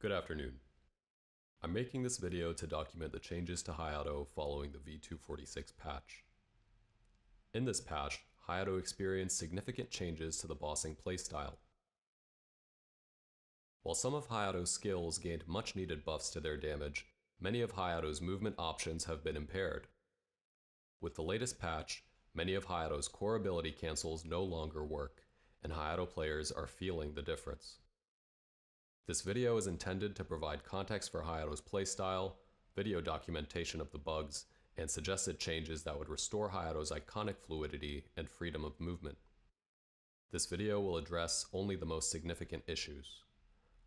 Good afternoon. I'm making this video to document the changes to Hayato following the v246 patch. In this patch, Hayato experienced significant changes to the bossing playstyle. While some of Hayato's skills gained much needed buffs to their damage, many of Hayato's movement options have been impaired. With the latest patch, many of Hayato's core ability cancels no longer work, and Hayato players are feeling the difference. This video is intended to provide context for Hayato's playstyle, video documentation of the bugs, and suggested changes that would restore Hayato's iconic fluidity and freedom of movement. This video will address only the most significant issues.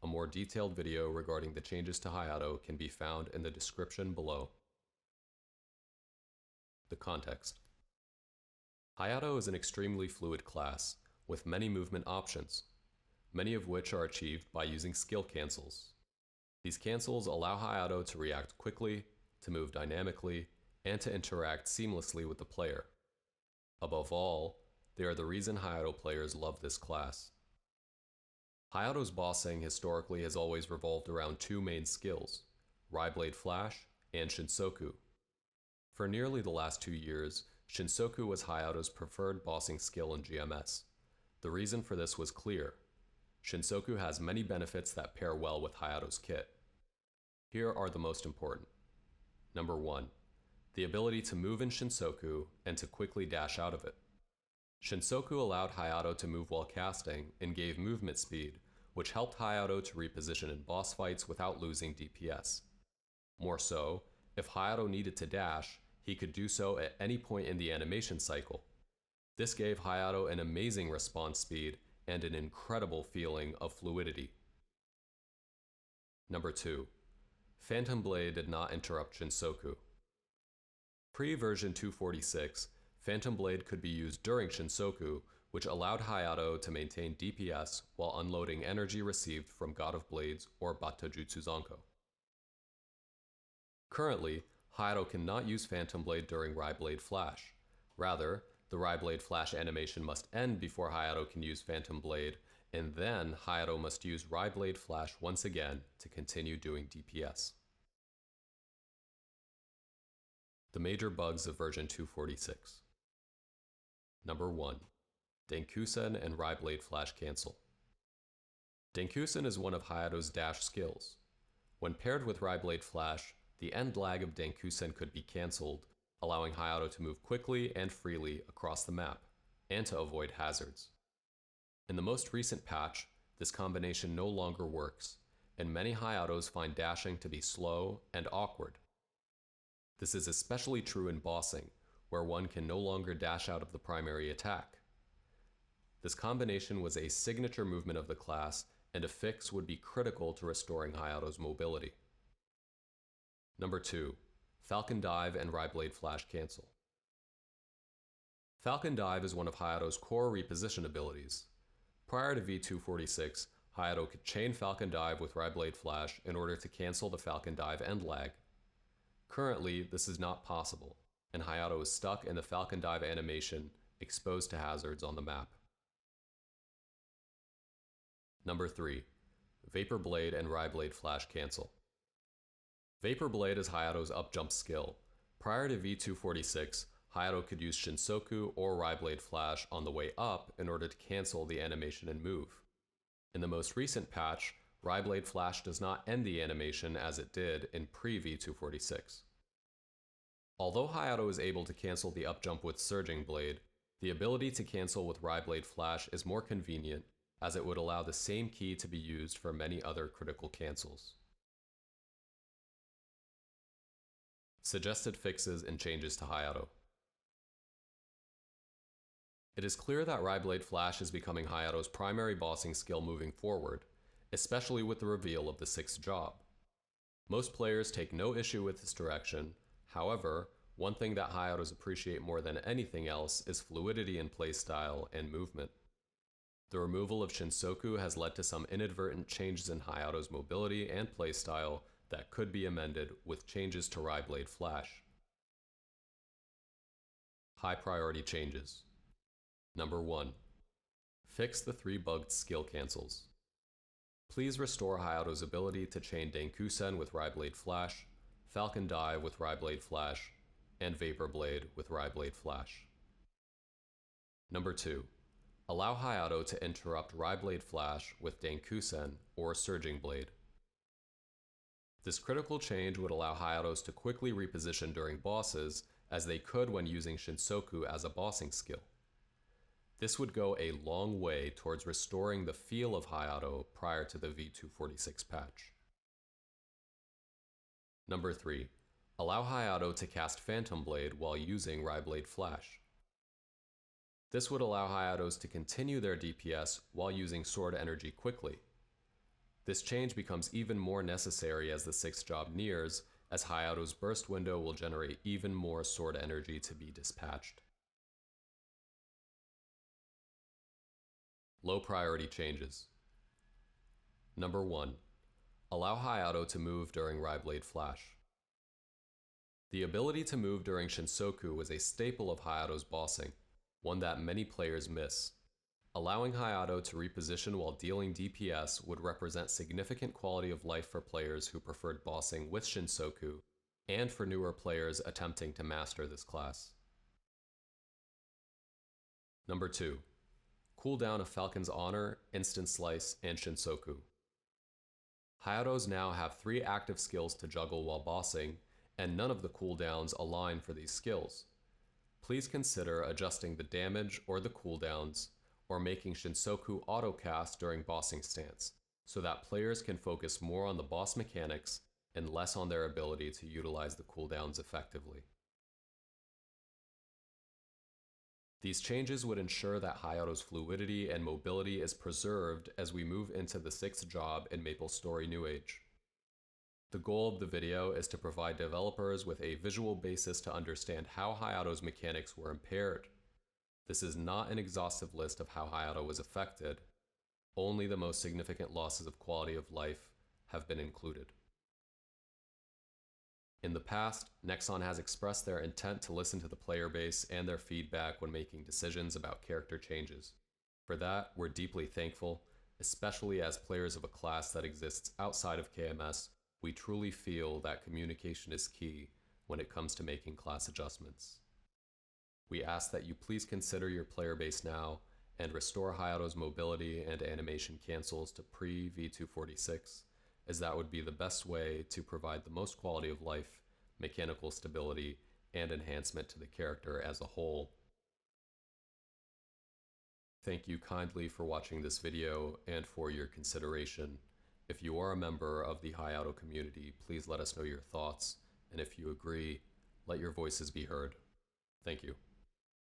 A more detailed video regarding the changes to Hayato can be found in the description below. The context. Hayato is an extremely fluid class, with many movement options, many of which are achieved by using skill cancels. These cancels allow Hayato to react quickly, to move dynamically, and to interact seamlessly with the player. Above all, they are the reason Hayato players love this class. Hayato's bossing historically has always revolved around two main skills, Blade Flash and Shinsoku. For nearly the last 2 years, Shinsoku was Hayato's preferred bossing skill in GMS. The reason for this was clear. Shinsoku has many benefits that pair well with Hayato's kit. Here are the most important. Number 1. The ability to move in Shinsoku and to quickly dash out of it. Shinsoku allowed Hayato to move while casting and gave movement speed, which helped Hayato to reposition in boss fights without losing DPS. More so, if Hayato needed to dash, he could do so at any point in the animation cycle. This gave Hayato an amazing response speed and an incredible feeling of fluidity. Number 2. Phantom Blade did not interrupt Shinsoku. Pre-version 246, Phantom Blade could be used during Shinsoku, which allowed Hayato to maintain DPS while unloading energy received from God of Blades or Batojutsu Zanko. Currently, Hayato cannot use Phantom Blade during Blade Flash. Rather, the Blade Flash animation must end before Hayato can use Phantom Blade, and then Hayato must use Blade Flash once again to continue doing DPS. The major bugs of version 246. Number 1. Denkusen and Blade Flash cancel. Denkusen is one of Hayato's dash skills. When paired with Blade Flash, the end lag of Denkusen could be cancelled, allowing Hayato to move quickly and freely across the map, and to avoid hazards. In the most recent patch, this combination no longer works, and many Hayatos find dashing to be slow and awkward. This is especially true in bossing, where one can no longer dash out of the primary attack. This combination was a signature movement of the class, and a fix would be critical to restoring Hayato's mobility. Number 2. Falcon Dive and Blade Flash cancel. Falcon Dive is one of Hayato's core reposition abilities. Prior to v246, Hayato could chain Falcon Dive with Blade Flash in order to cancel the Falcon Dive end lag. Currently, this is not possible, and Hayato is stuck in the Falcon Dive animation, exposed to hazards on the map. Number 3. Vapor Blade and Blade Flash cancel. Vapor Blade is Hayato's up-jump skill. Prior to v246, Hayato could use Shinsoku or Blade Flash on the way up in order to cancel the animation and move. In the most recent patch, Blade Flash does not end the animation as it did in pre-v246. Although Hayato is able to cancel the up-jump with Surging Blade, the ability to cancel with Blade Flash is more convenient, as it would allow the same key to be used for many other critical cancels. Suggested fixes and changes to Hayato. It is clear that Blade Flash is becoming Hayato's primary bossing skill moving forward, especially with the reveal of the 6th job. Most players take no issue with this direction. However, one thing that Hayatos appreciate more than anything else is fluidity in playstyle and movement. The removal of Shinsoku has led to some inadvertent changes in Hayato's mobility and playstyle that could be amended with changes to Blade Flash. High priority changes. Number 1. Fix the 3 bugged skill cancels. Please restore Hayato's ability to chain Denkusen with Ryeblade Flash, Falcon Dive with Ryeblade Flash, and Vapor Blade with Ryeblade Flash. Number 2. Allow Hayato to interrupt Ryeblade Flash with Denkusen or Surging Blade. This critical change would allow Hayatos to quickly reposition during bosses, as they could when using Shinsoku as a bossing skill. This would go a long way towards restoring the feel of Hayato prior to the v246 patch. Number 3. Allow Hayato to cast Phantom Blade while using Ryeblade Flash. This would allow Hayatos to continue their DPS while using Sword Energy quickly. This change becomes even more necessary as the 6th job nears, as Hayato's burst window will generate even more Sword Energy to be dispatched. Low priority changes. Number 1. Allow Hayato to move during Ryeblade Flash. The ability to move during Shinsoku was a staple of Hayato's bossing, one that many players miss. Allowing Hayato to reposition while dealing DPS would represent significant quality of life for players who preferred bossing with Shinsoku, and for newer players attempting to master this class. Number 2. Cooldown of Falcon's Honor, Instant Slice, and Shinsoku. Hayatos now have 3 active skills to juggle while bossing, and none of the cooldowns align for these skills. Please consider adjusting the damage or the cooldowns, or making Shinsoku autocast during bossing stance, so that players can focus more on the boss mechanics and less on their ability to utilize the cooldowns effectively. These changes would ensure that Hayato's fluidity and mobility is preserved as we move into the 6th job in MapleStory New Age. The goal of the video is to provide developers with a visual basis to understand how Hayato's mechanics were impaired. This is not an exhaustive list of how Hayato was affected. Only the most significant losses of quality of life have been included. In the past, Nexon has expressed their intent to listen to the player base and their feedback when making decisions about character changes. For that, we're deeply thankful, especially as players of a class that exists outside of KMS. We truly feel that communication is key when it comes to making class adjustments. We ask that you please consider your player base now and restore Hayato's mobility and animation cancels to pre-v246, as that would be the best way to provide the most quality of life, mechanical stability, and enhancement to the character as a whole. Thank you kindly for watching this video and for your consideration. If you are a member of the Hayato community, please let us know your thoughts, and if you agree, let your voices be heard. Thank you.